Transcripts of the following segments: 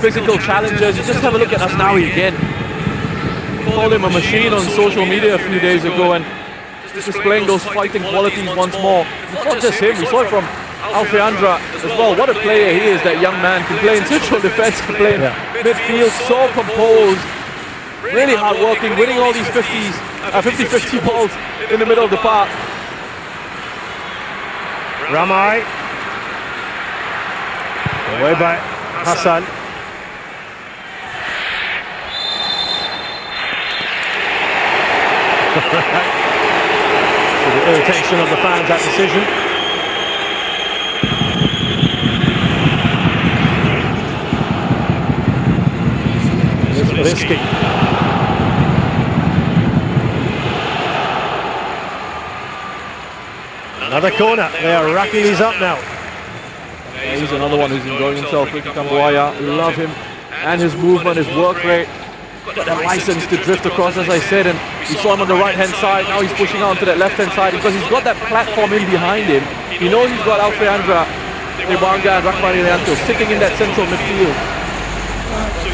physical challengers. You just have a look at Asnawi again. Called him a machine on social media a few days ago, and displaying those fighting qualities once more. It's not just him, we saw it from Alfeandra as well. What a player he is, that young man. Can play in central defense, can play in midfield, so composed, really hard-working, winning all these 50-50 balls in the middle of the park. Ramai. Away by Hassan. So the irritation of the fans, that decision. It's risky. Another corner. They are racking these up now. He's another one who's enjoying himself. Ricky Kambuaya, love him and his movement, his work rate. Got that license to drift across, as I said, and we saw him on the right-hand side. Now he's pushing out to that left-hand side because he's got that platform in behind him. He knows he's got Alfeandra, Ibanga and Rahman Irianto sitting in that central midfield.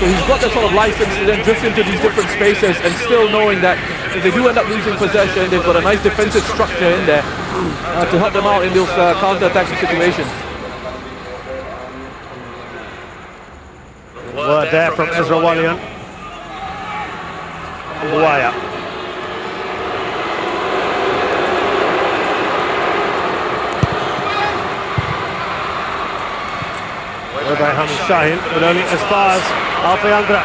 So he's got that sort of license to then drift into these different spaces, and still knowing that if they do end up losing possession, they've got a nice defensive structure in there to help them out in those counter-attacking situations. Word there from Ezra Walian. Kambuaya. Word by Hamid Shaheen, but only as far as Alfeandra.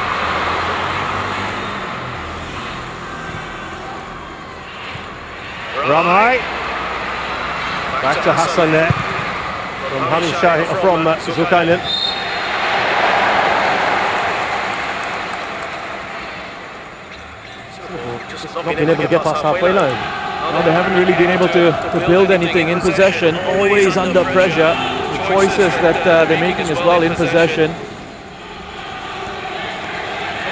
Ramai. Back to Hassan there. From Hamid Shaheen, from Zulkarnain. Not been able to get past halfway line. No, they haven't really been able to build anything in possession. Always under pressure. The choices that they're making as well in possession.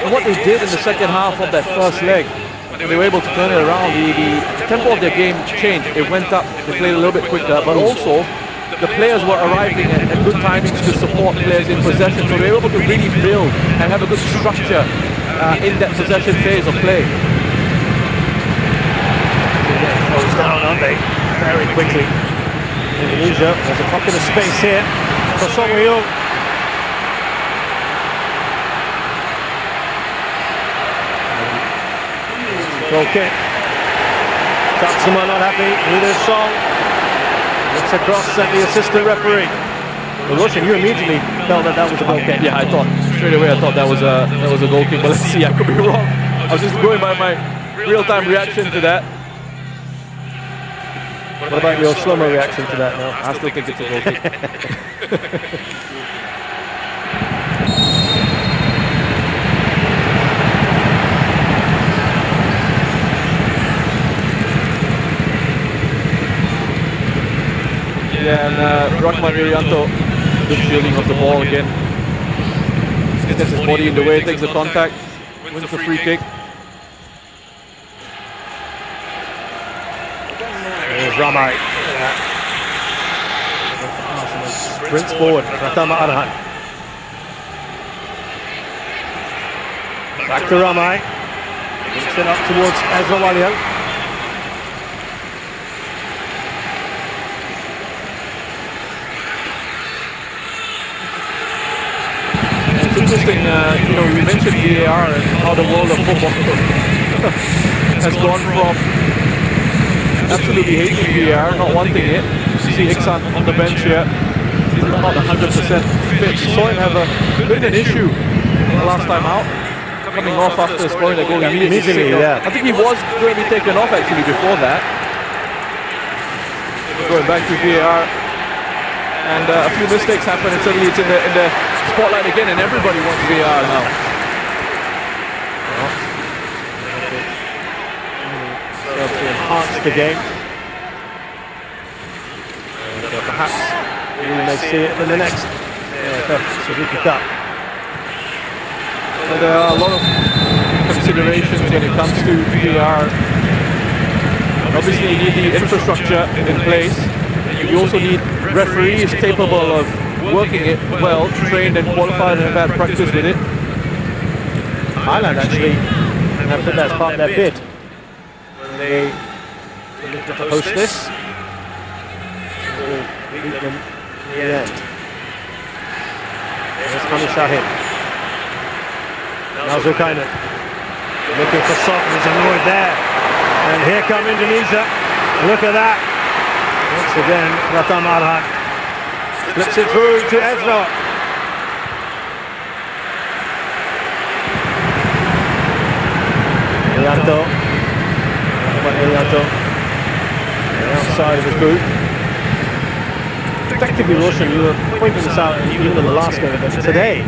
And what they did in the second half of that first leg, when they were able to turn it around, the tempo of their game changed. It went up, they played a little bit quicker, but also the players were arriving at good timings to support players in possession. So they were able to really build and have a good structure in that possession phase of play. Close down, aren't they? Very quickly. Indonesia, there's a pocket of space here for Songwoo. Goal kick. Tatsuma not happy with his song. Looks across at the assistant referee. Well, Roshan, you immediately felt that was a goal kick. Yeah, I thought straight away. I thought that was a goal kick. But let's see, I could be wrong. I was just going by my real-time reaction to that. What about your slow-mo reaction to that now? I still think it's a goal kick. Yeah, and Rahman Irianto, good shielding of the ball again. Gets his body in the way, takes the contact, wins the free kick. There's Ramai. Sprints forward. Pratama Arhan. Back to Ramai. Links it up towards Ezra Walian. It's interesting, you know, we mentioned VAR and how the world of football has gone from absolutely hating VAR, not wanting it. You see Iksan on the bench here. He's not 100% fit. You saw him have a bit of an issue last time out, coming off after scoring a goal immediately. Yeah. I think he was going to be taken off actually before that. Going back to VAR, and a few mistakes happen, and suddenly it's in the spotlight again, and everybody wants VAR now. To enhance the game. And perhaps we may see it in the next Suzuki Cup. So there are a lot of considerations when it comes to VAR. Obviously you need the infrastructure in place. You also need referees capable of working it well, trained and qualified and have had practice with it. Thailand actually have put that as part of their bid when they looked to host this. Will beat them in the end. There's Hami Shahid. Now Zulkarnain looking for Sok, who's annoyed there. And here come Indonesia. Look at that. Once again, Pratham Arhan flips it through to Ezra. Irianto. Irianto. The outside of his boot. Effectively, Roshan, you were pointing this out even in the last game, but today,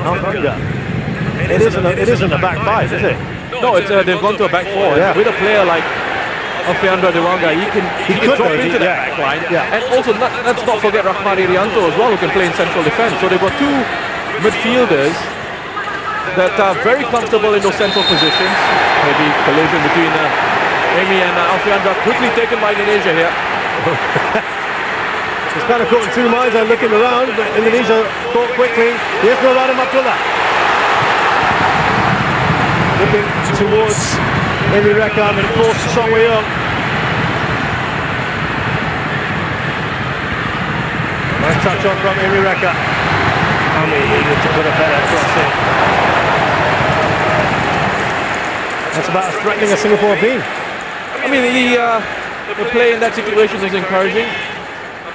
Alfanga, it isn't a back five, is it? No, they've gone to a back four. Yeah. With a player like Alfeandra Dewanga, he can drop into that back line. Yeah. And also, let's not forget Rahman Irianto as well, who can play in central defence. So they've got two midfielders that are very comfortable in those central positions. Maybe collision between Amy and Alfeandra, quickly taken by Indonesia here. It's kind of caught in two minds. They're looking around, but Indonesia caught quickly. Here's Nurul Abdullah. Looking towards Amy Rekam and of course Song Wei-young. Nice touch on from Amy Rekam. Ami needed to put a better cross in. That's about as threatening as Singapore have been. I mean, the play in that situation was encouraging.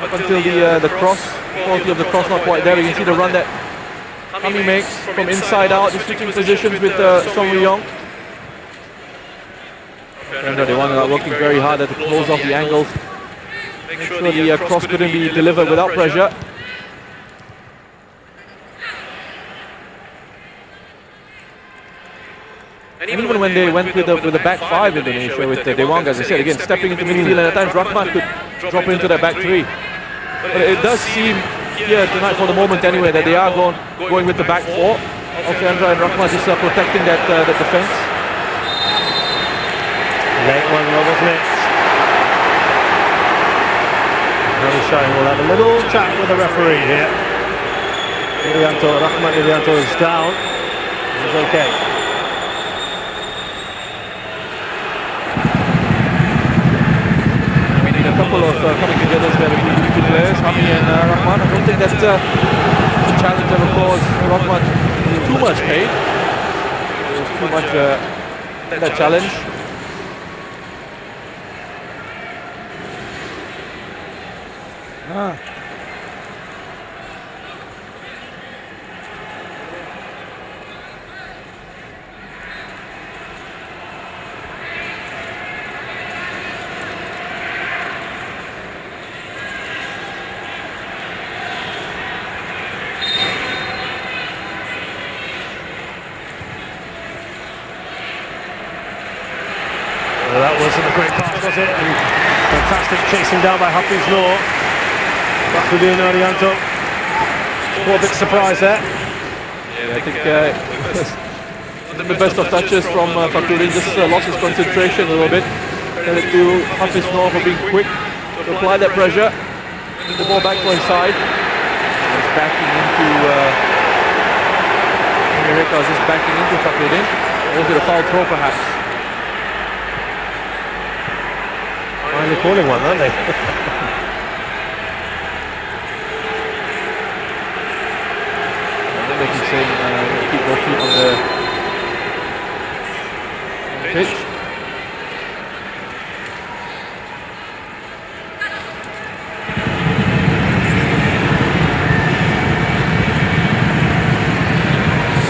Up until the cross, quality of the cross not quite there. You can see the run that Hami makes from inside out, the switching positions with Song Wei-young. And they are working very hard to close off the angles. Make sure the cross couldn't be delivered without pressure. And even when they went with the back five Indonesia with Dewanga, as I said, again, stepping into midfield, and at times Rahman could drop into that back three. But it does seem here tonight, for the moment anyway, that they are going with the back four. Alfeandra and Rahman just protecting that defence. Late one, wasn't it? Hami Shahid will have a little chat with the referee here. Rahman Irianto is down. He's okay. A couple of coming together there between these two players, Hami and Rahman. I don't think that's a challenge that will cause Rahman too much pain. It was too much that challenge. Well, that wasn't a great pass, was it? And fantastic chasing down by Hafiz Noor. Fakhrudin Arianto. A bit surprised there. Yeah, I think the best of touches from Fakhrudin, just lost his concentration a little bit. Credit to Hafiz Noor for being quick to apply that pressure. The ball back for his side. He's backing into America is just backing into Fakhrudin. Was it a foul throw perhaps? Finally calling one, aren't they? They're making saying keep both feet on the pitch.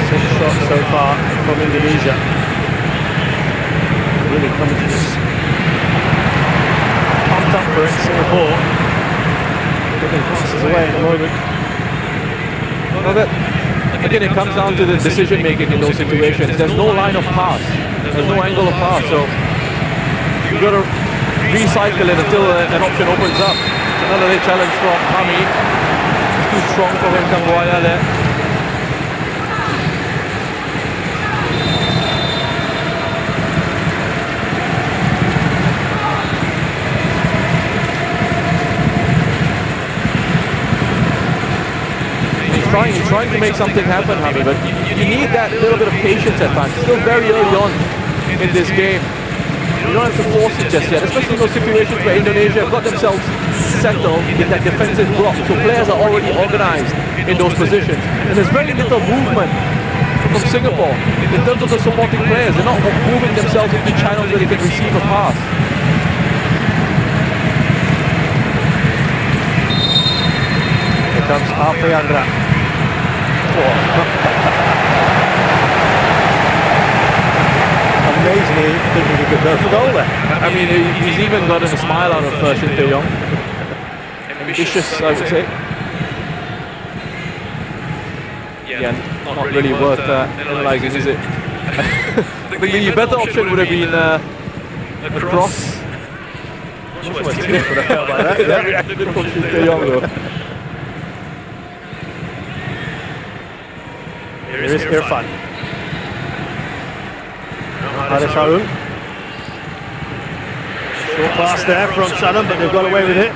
Six shots so far from Indonesia. Really coming to this. Pumped up for it, Singapore. Getting passes away at the moment. Well, again, it comes down to the decision making in those situations. There's no line of pass. There's no angle of pass. So you've got to recycle it until an option opens up. It's another late challenge from Hami. It's too strong for him, Kambuaya there. trying to make something happen, Javi, but you need that little bit of patience at times. Still very early on in this game. You don't have to force it just yet, especially in those situations where Indonesia have got themselves settled in that defensive block. So players are already organized in those positions. And there's very little movement from Singapore in terms of the supporting players. They're not moving themselves into channels where they can receive a pass. Here comes Afriandra. Amazingly thinking he could go for goal there. I mean, he's even gotten a smile out of Shin Tae-yong. Ambitious, I would say. Yeah, not really worth analysing, is it? I think the better option would have been a cross. Not much teammates would have felt like that. That reaction from Shin Tae-yong though. Here is Irfan. Haris Harun. Short pass there from Shannon, but they've got away with it.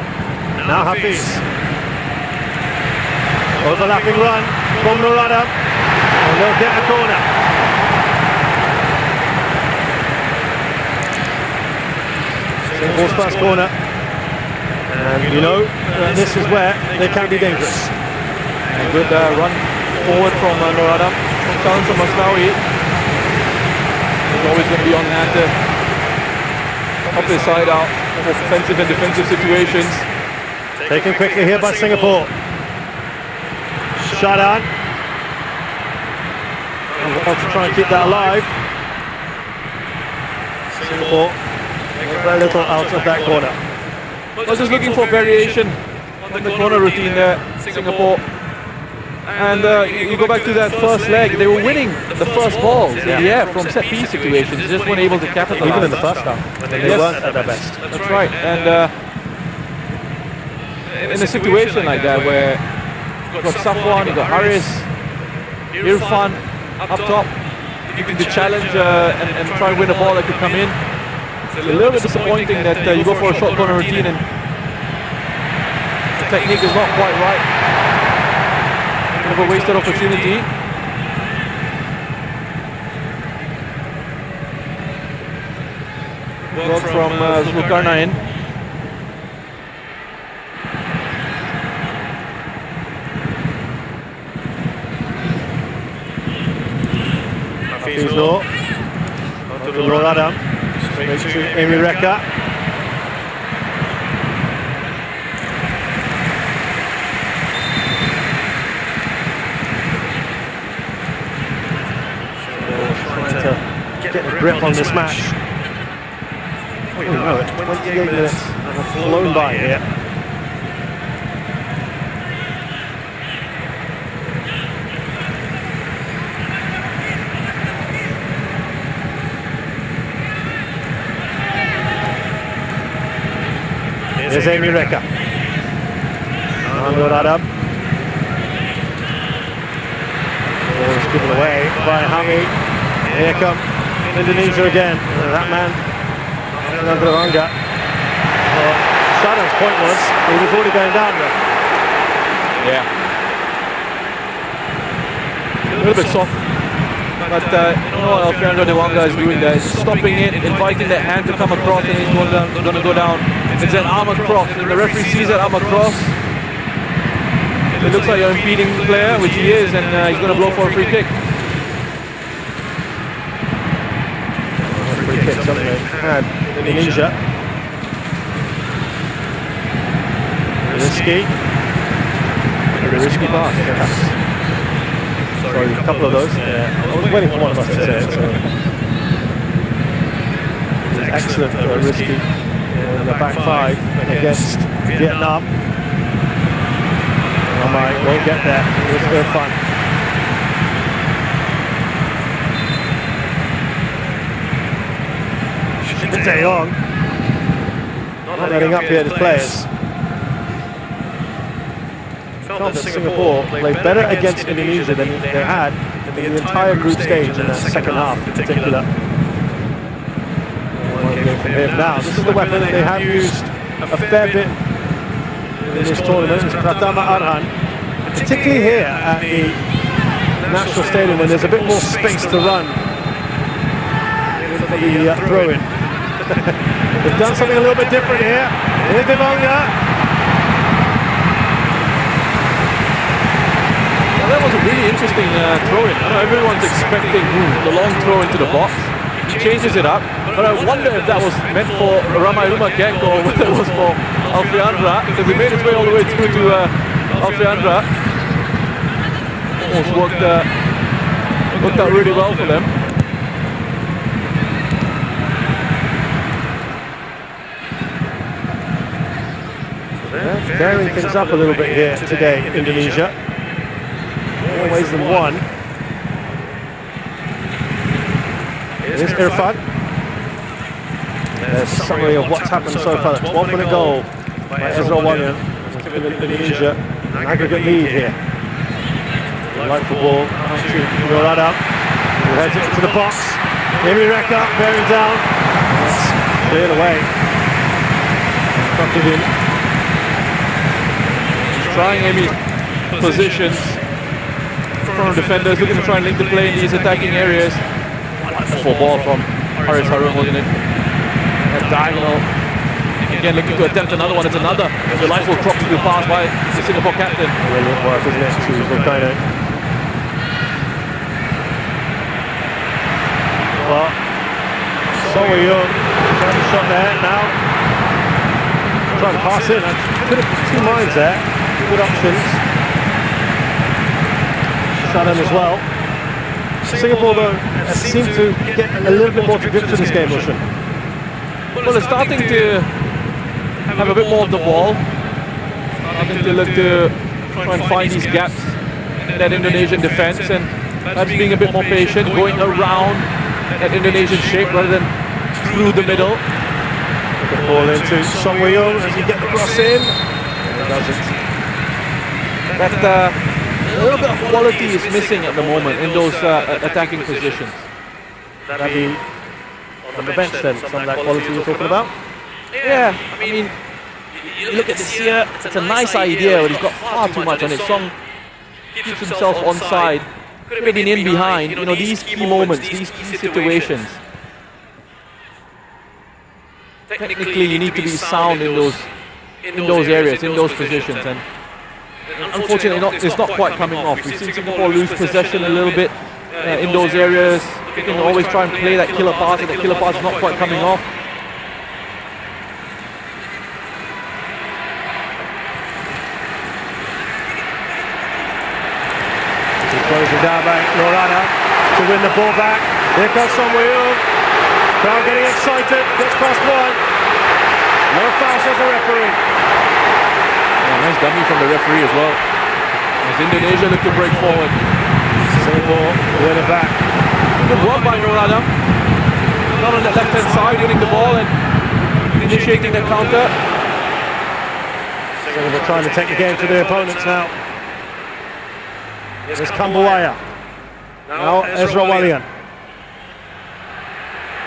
Now Hafiz. Overlapping run from Murada. And they'll get a corner. Singapore's first corner. And you know, this is where they can be dangerous. A good run forward from Murada. Challenge from Masnawi. He's always going to be on hand to up his side out, both offensive and defensive situations. Taken quickly here by Singapore. Shadan. Want to try and keep that alive. Singapore very little out of that corner. I was just looking for variation on the corner routine there, Singapore. And you go back to that first leg, they were winning the first balls in the air from set piece situations, just weren't able to capitalize. Even in the first half, when they weren't at their best. That's right, and in a situation like that where you've got Safwan, you've got Haris, Irfan up top, you can challenge and try and win a ball that could come in. It's a little bit disappointing that you go for a short corner routine and the technique is not quite right. Of a wasted opportunity. Work from Zulkarnain. Hafiz Noor. To Roradam. Straight to Amy Reka. Get a grip on this match. Oh, you know it. 28 minutes have flown by here. Here's Amy Reka. Anwar Adam. Ball is given away by Hami. Here come Indonesia again. That man, Fernando. Well, Shadow's point was he was already going down there. Yeah. A little bit soft. But you know what Fernando Dewanga is doing there? He's stopping it, inviting that hand to come across, and he's going to go down. It's an arm across, and the referee sees that arm across. It looks like you're impeding the player, which he is, and he's going to blow for a free kick. Free kick, something they had Indonesia. Risky pass. Yes. Sorry, a couple of those. Yeah. I was waiting for one of us to say it. So. It was excellent, risky in the back five against Vietnam. Won't get there. It was still fun. Shin Tae-yong not letting up here, his players. Felt that Singapore played better against Indonesia than they had in the entire group stage in the second half in particular. Now, this is the weapon that they have used a fair bit in this tournament. It's Pratama Arhan, particularly here at the National Stadium when there's a bit more space to run for the throw-in. They've done something a little bit different here. Here's Devonga. Well, that was a really interesting throw-in. I know everyone's expecting the long throw into the box. He changes it up, but I wonder if that was meant for Ramairuma Genk or whether it was for Alfiandra, because he made his way all the way through to Alfiandra. Almost worked out really well for them. Varying things up a little bit here today, Indonesia. More ways than one. Here's Irfan. There's a summary of what's happened so far. The 12-minute goal by Ezra Walian has given Indonesia an aggregate lead here. Delightful ball to Norada. He heads it into the box. Emi Reka bearing down. That's cleared away. Tucked it in. Trying Emi's positions. Front of defenders, looking to try and link the play in these attacking areas. Wonderful ball from Haris Harun, wasn't it? A diagonal. Again, looking to attempt another one. It's another delightful crop to be passed by the Singapore captain. Brilliant work, isn't it, to Volcano? Well, so are you. Trying to shot there now. Trying to pass in. Could have two minds there. Good options. Shannon as well. Singapore, though, seem to get a little bit more to grips in this game, Ocean. Well, they're starting to have a bit more of the ball. Starting to look to try and find these gaps in that Indonesian defense and perhaps being a bit more patient, going around that Indonesian shape rather than through the middle. Good ball into Song Wei-Young as he gets the cross in. It doesn't. That a little bit of quality is missing at the moment in those attacking positions. That'd be on the bench then, some of that quality you're talking about? Yeah, I mean, you look at this here, it's a nice idea, but he's got far too much on it. Song keeps himself onside, could have been in behind. You know, these key moments, these key situations. Technically, you need to be sound in those areas, in those positions, and unfortunately, it's not quite coming off. We've seen Singapore lose possession a little bit in those areas. They can always try and play that killer pass, and that killer pass is not quite coming off. He's closing down by Norada to win the ball back. Here comes Song Wei-Young. Crowd getting excited. Gets past one. No foul, says the referee. Nice dummy from the referee as well. As Indonesia look to break forward. Singapore win it back. Good work by Norada. Not on the left-hand side, winning the ball and initiating the counter. Singapore trying to take the game to their opponents now. Here's Kambuaya. Now Ezra Walian.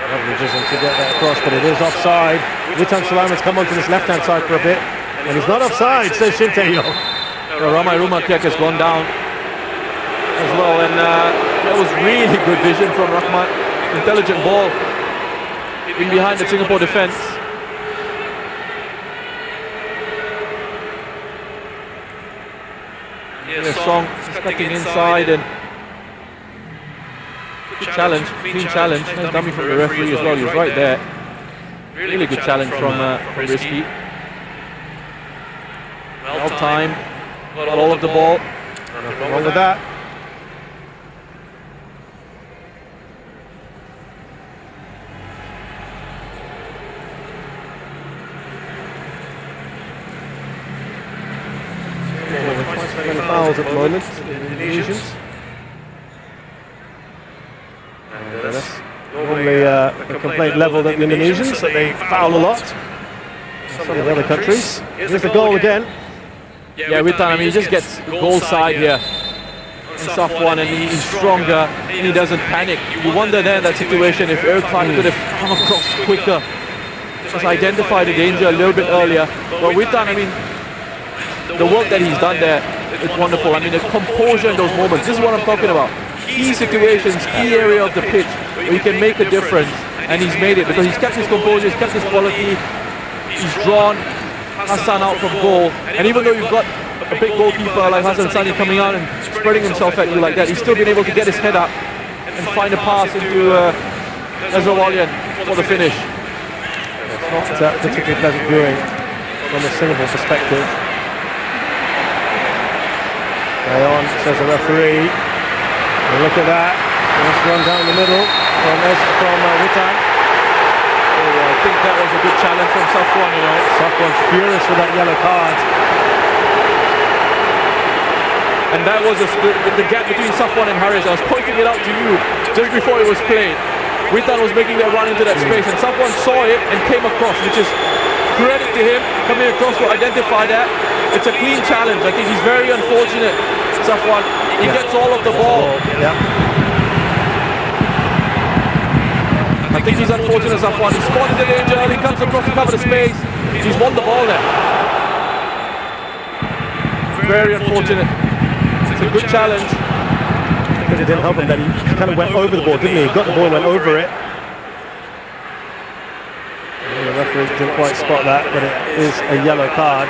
Lovely vision to get that across, but it is offside. Witan Sulaiman's come onto this left-hand side for a bit. And he's not offside, says Shin Tae-yo. Ramairuma Genk has gone down as well, and that was really good vision from Rahmat. Intelligent ball in behind the Singapore defense. Here's Song cutting inside and good challenge, clean challenge. Nice dummy from the referee as well. He was right there. Really good challenge from Risky. Well time, got all of the ball. Nothing wrong with that. Twice as many fouls at the moment, Indonesians. And that's normally a complaint level that the Indonesians, that they foul a lot. Some of the other countries. Here's the goal again. Yeah, Witan, I mean, he just gets goal side here in Safwan, and he's stronger and he doesn't panic. You wonder there in that situation if Irfan could have come across quicker, just identified the danger a little bit earlier. But Witan, I mean, the work that he's done there, it's wonderful. I mean, the composure in those moments. This is what I'm talking about. Key situations, key area of the pitch where you can make a difference, and he's made it because he's kept his composure, he's kept his quality. He's drawn Hassan out from goal, and even though you've got a big goalkeeper like Hassan Sani coming out and spreading himself at you like that, he's still been able to get his head up and find a pass into Azawalian for the finish. It's not particularly pleasant viewing from a Singapore perspective. Play on, says the referee. And look at that. Nice run down the middle from Witan. I think that was a good challenge from Safwan, you know. Safwan's furious with that yellow card. And that was the gap between Safwan and Haris. I was pointing it out to you just before it was played. Witan was making that run into that space, and Safwan saw it and came across, which is credit to him, coming across to identify that. It's a clean challenge. I think he's very unfortunate, Safwan. He gets all of the ball. Yeah. I think he's unfortunate, Safwan. He spotted the danger, he comes across to cover the space. He's won the ball there. Very unfortunate. It's a good challenge. Because it didn't help him that he kind of went over the ball, didn't he? He got the ball and went over it. The referee didn't quite spot that, but it is a yellow card.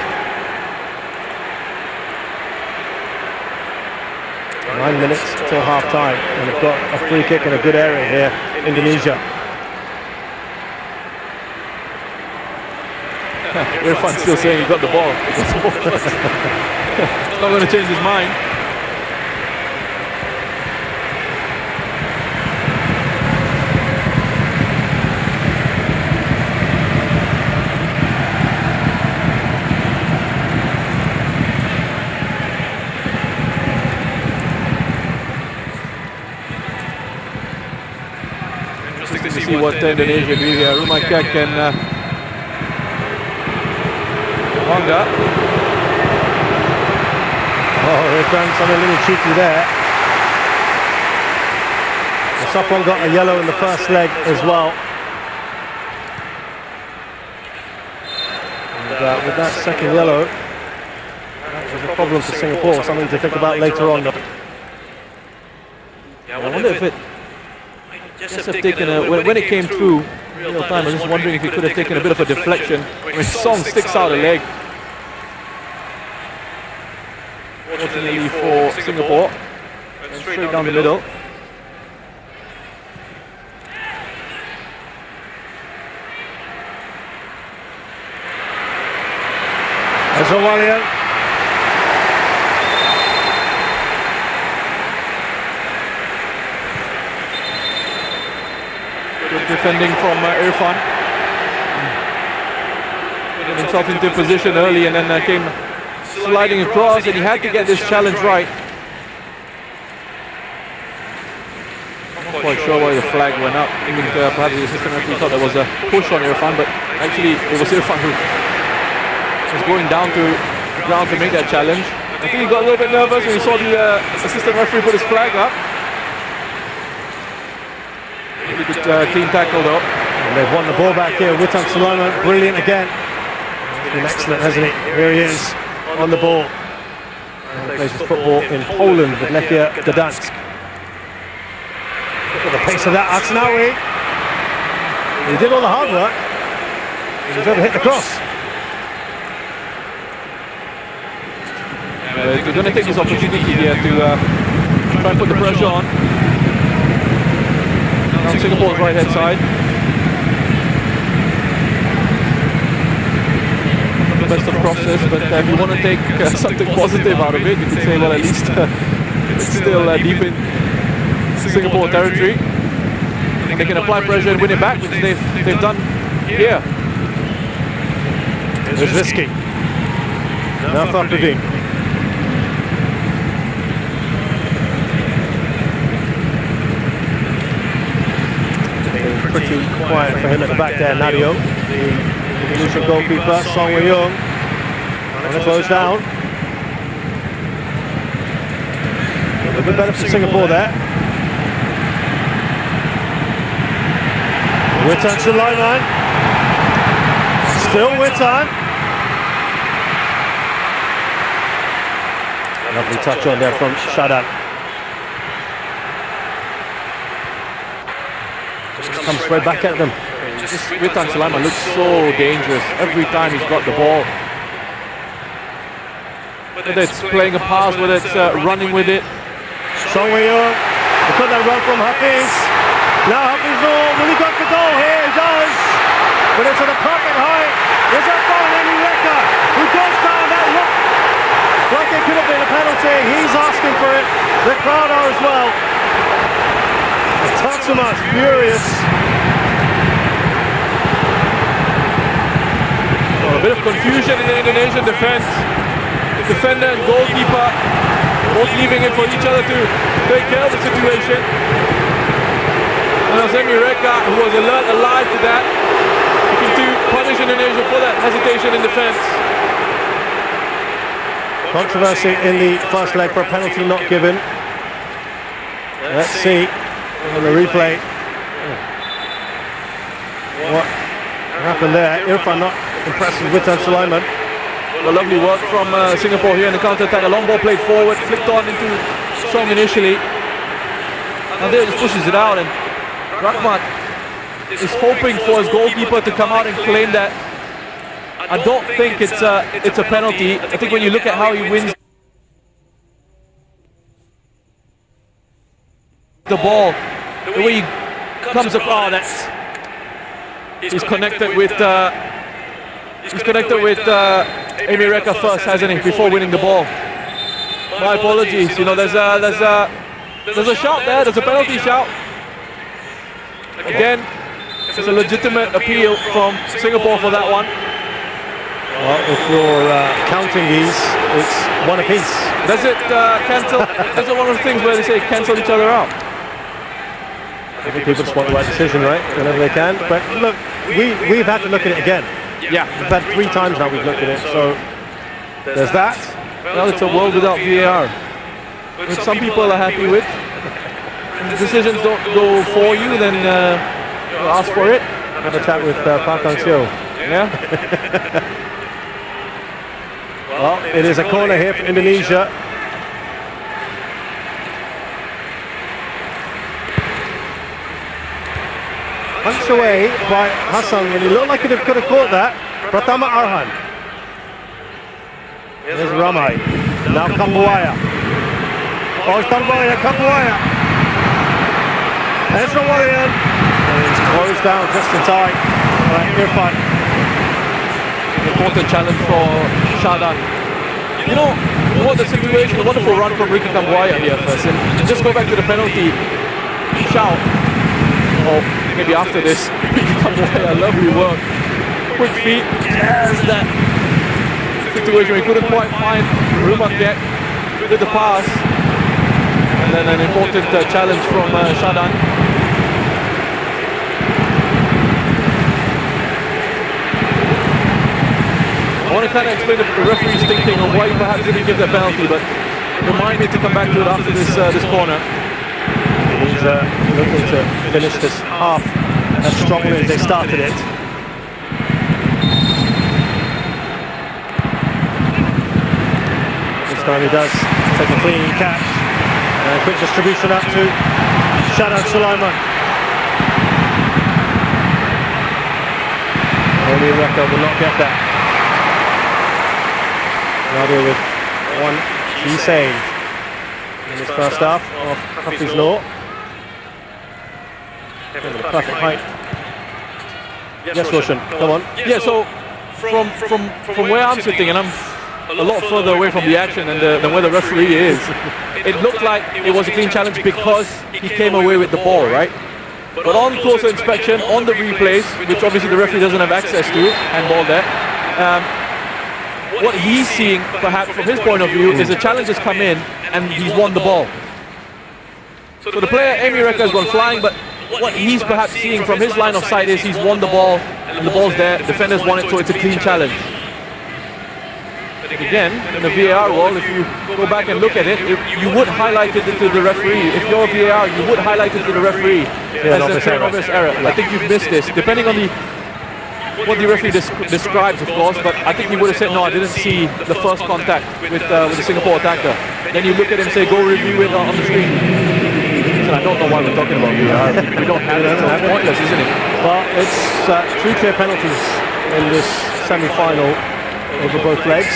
9 minutes till half time, and they've got a free kick in a good area here, Indonesia. Irfan's still saying he got the ball. It's not going to change his mind. Interesting to see what Indonesia do here. Rumakak and Wanga. Oh, they've done something a little cheeky there. Safwan got a yellow in the first leg as well. And with that second yellow, that was a problem for Singapore, something to think about later on. I wonder if it just have taken a, when it came through real time, I was just wondering if he could have taken a bit of a deflection. When Song sticks out a leg. Fortunately for Singapore, and straight down the middle. Azawalian. Good defending from Irfan. Getting himself into position early and then came sliding across, and he had to get this challenge right. Not quite sure why the flag went up. I think perhaps the assistant referee thought there was a push on Irfan, but actually it was Irfan who was going down to ground to make that challenge. I think he got a little bit nervous when he saw the assistant referee put his flag up. Really good clean tackle though. And they've won the ball back here. Witan Sulaiman, brilliant again. He's been excellent, hasn't he? Here he is on the ball. He plays his football in Poland with Lechia Gdansk. Look at the pace of that Asnawi. He did all the hard work. He was able to hit the cross. They're going to take this opportunity here to try and put the pressure on. Now Singapore's right hand side. Not the best of crosses, but if you want to take something positive out of it, you could say, well, at least it's still deep in Singapore territory. And they can apply pressure and win it back, which they've done here. It's risky. Now Fakhruddin. Pretty quiet for him at the back there, Nadio. The Indonesian goalkeeper, Song Wei-young. Trying to close down. A little bit better for Singapore there. Witan Sulaiman. Still Witan. Lovely touch on there from Shadan. Just comes straight back at them. Witan Sulaiman looks so dangerous every time he's got the ball. Whether it's playing a pass, whether it's running with it. Song Wei-young, look at that run from Hafiz. Now Hafiz, will he go for goal here? He does. But it's at a perfect height. There's that ball, Henry Recker, who goes down. That look like it could have been a penalty. He's asking for it. The crowd are as well. Tatsuma's furious. A bit of confusion in the Indonesian defense. The defender and goalkeeper both leaving it for each other to take care of the situation. And Azemi Reka, who was alert, alive to that, looking to punish Indonesia for that hesitation in defense. Controversy in the first leg for a penalty not given. Let's see on the replay what happened there. Irfan not impressed with Witan Sulaiman. A lovely work from Singapore here in the counter-attack. A long ball played forward, flicked on into Song initially. And there just pushes it out, and Rahmat is hoping for his goalkeeper to come out and claim that. I don't think it's a penalty. I think when you look at how he wins the ball, the way he comes across, he's connected with Amy Reka first, hasn't he, before winning the ball. My apologies. You know, there's a shout there. There's a penalty shout. Again, it's a legitimate appeal from Singapore for that one. Well, if you're counting these, it's one apiece. Does it cancel? Is it one of the things where they say cancel each other out? I think people just want the right decision, right? Whenever they can. But look, we've had to look at it again. Yeah. We've had 3 times now we've looked at it. So there's that. Well, it's a world without VAR, which some people are happy with. If decisions don't go for you, then ask for it. Have a chat with Park Hang-seo. Yeah. Well, it is a corner here for Indonesia. Punched away by Hassan, and he looked like he could have caught that. Pratama Arhan. There's Ramai. Now Kambuaya. Oh, it's Kambuaya. And it's Rawarian. And he's closed down just in time. Right, Irfan. Important challenge for Shadan. You know what the situation, a wonderful run from Ricky Kambuaya here first. And just go back to the penalty shout. Or maybe after this, Ricky Kambuaya, lovely work. Quick feet, just that situation we couldn't quite find Rumak yet with the pass. And then an important challenge from Shadan. I want to kind of explain the referee's thinking on why he perhaps didn't give that penalty, but remind me to come back to it after this corner. He's looking to finish this half as strongly as they started it. This time he does take a clean catch. And a quick distribution up to Shadan Sulaiman. Amy Reka will not get that. Nadia with one key save in his first half of Hafiz Law. Perfect height. Yes, Roshan, come on. Yeah, so from where I'm sitting, and I'm a lot further away from the action than where the referee is, it looked like it was a clean challenge because he came away with the ball, right? But on closer inspection, on the replays, which obviously the referee doesn't have access to, handball there, what he's seeing, perhaps from his point of view, is the challenge has come in and he's won the ball. So the player, Amy Reka, has gone flying, but what he's perhaps seeing from his line of sight is he's won the ball and the ball's there, defenders won it, so it's a clean challenge. Again, in the VAR world, if you go back and look at it, you would highlight it to the referee. If you're a VAR, you would highlight it to the referee as a clear obvious error. I think you've missed this, depending on what the referee describes, of course, but I think he would have said, no, I didn't see the first contact with the Singapore attacker. then you look at him and say, go review it on the screen. So I don't know why we're talking about VR. We don't have it, so it's pointless, isn't it? But it's 3 clear penalties in this semi-final over both legs.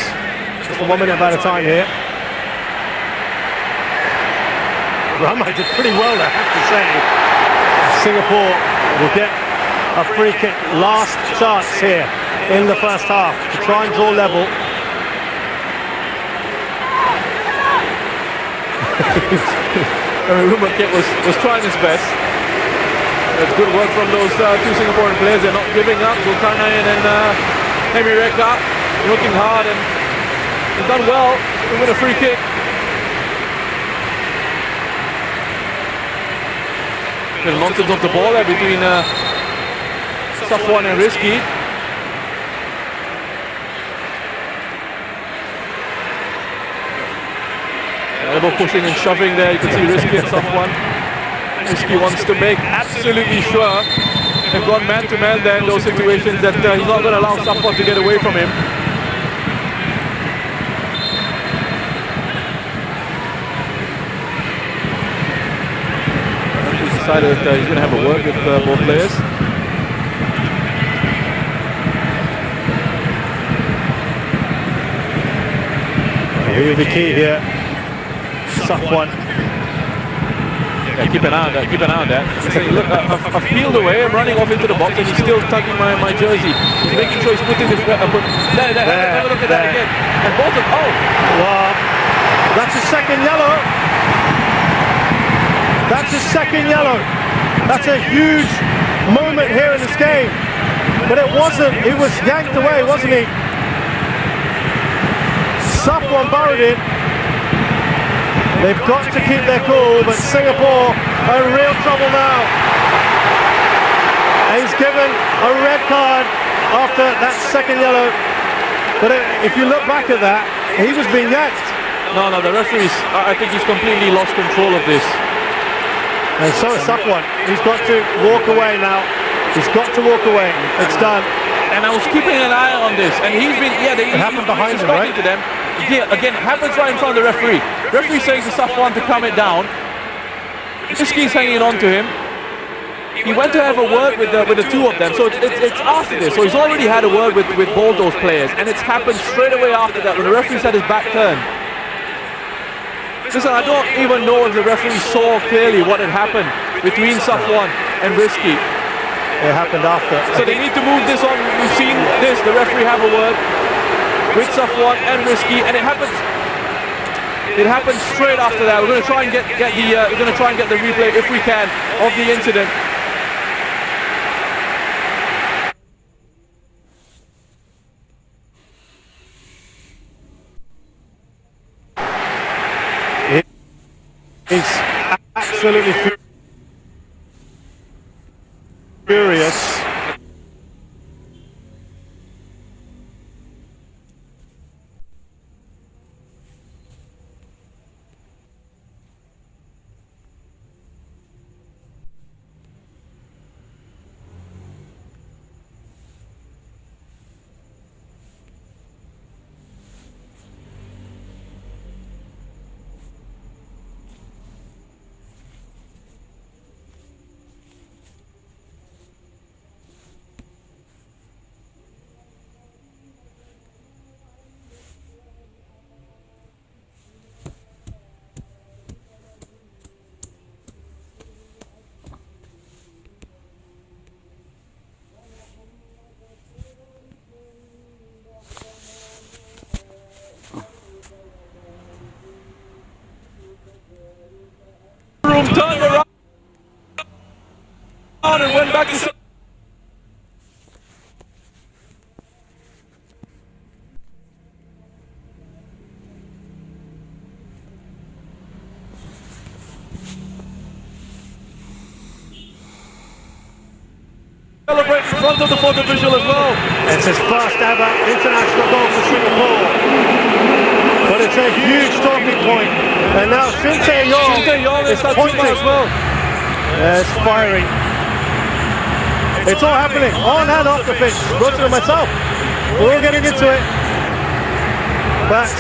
Just a 1 minute at a time here. Rama did pretty well there, I have to say. Singapore will get a free kick, last chance here in the first half to try and draw level. Ruma Kit was trying his best. It's good work from those 2 Singaporean players. They're not giving up. Zulkarnain and Hemi Reka working hard, and they've done well to win a free kick. There's nonsense of the ball there between Safwan and Rizky. Elbow pushing and shoving there. You can see Rizky and Safwan. Rizky wants to make absolutely sure they've gone man to man there in those situations that he's not going to allow Safwan to get away from him. Decided that he's going to have a word with both players. Here will be key here. Safwan. Yeah, keep an eye on that. Keep an eye on that. Saying, look, I've peeled away. I'm running off into the box, and he's still tugging my jersey. He's making sure he's putting his. Have a look at that again. And both of Wow, that's his second yellow. That's his second yellow. That's a huge moment here in this game. But it wasn't. He was yanked away, wasn't he? Safwan borrowed it. They've got to keep their cool, but Singapore are in real trouble now. And he's given a red card after that second yellow. But if you look back at that, he was being yanked. No, the referee's, I think he's completely lost control of this. And so is Safwan. He's got to walk away now. He's got to walk away. It's done. And I was keeping an eye on this, and he's been, it happened behind him, right? To them. Yeah, again, happens right in front of the referee. Referee saying to Safwan to calm it down. Rizky's hanging on to him. He went to have a word with the 2 of them, so it's after this. So he's already had a word with both those players, and it's happened straight away after that when the referee's had his back turned. Listen, I don't even know if the referee saw clearly what had happened between Safwan and Rizky. It happened after. So they need to move this on. We've seen this, the referee have a word with Safwan and Rizky, and it happens straight after that. We're going to try and get the replay if we can of the incident. He's absolutely furious. Turned around and went back to celebrate in front of the photo visual as well. It's his first ever international goal for Singapore. But it's a huge talking point. And now Shin Tae-yong is pointing as well. It's firing. It's all happening on and off the pitch. Go to it myself. We're all getting into it. But